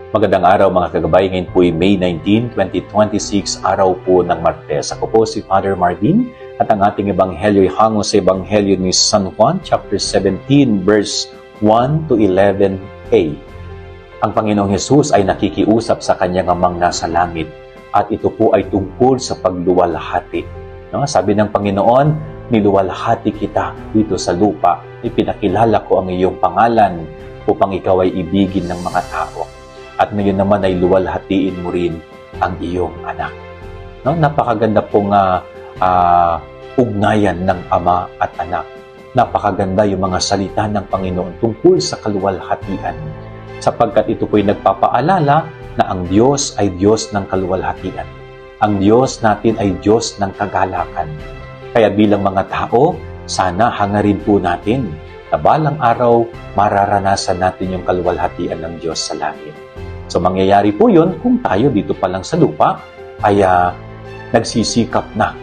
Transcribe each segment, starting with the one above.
Magandang araw mga kagabay. Ngayon po ay May 19, 2026, araw po ng Martes. Ako po si Father Marvin at ang ating ebanghelyo ay hango sa ebanghelyo ni San Juan, chapter 17, verse 1 to 11a. Ang Panginoong Hesus ay nakikiusap sa kanyang amang nasa langit at ito po ay tungkol sa pagluwalhati. No? Sabi ng Panginoon, niluwalhati kita dito sa lupa. Ipinakilala ko ang iyong pangalan upang ikaw ay ibigin ng mga tao. At ngayon naman ay luwalhatiin mo rin ang iyong anak. No? Napakaganda pong ugnayan ng ama at anak. Napakaganda yung mga salita ng Panginoon tungkol sa kaluwalhatian. Sapagkat ito po'y nagpapaalala na ang Diyos ay Diyos ng kaluwalhatian. Ang Diyos natin ay Diyos ng kagalakan. Kaya bilang mga tao, sana hangarin po natin na balang araw, mararanasan natin yung kaluwalhatian ng Diyos sa langit. So mangyayari po yun kung tayo dito pa lang sa lupa ay nagsisikap na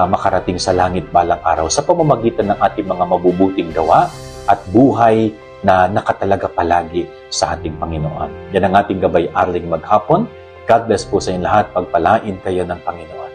makarating sa langit balang araw sa pamamagitan ng ating mga mabubuting gawa at buhay na nakatalaga palagi sa ating Panginoon. Yan ang ating gabay araling maghapon. God bless po sa inyong lahat. Pagpalain kayo ng Panginoon.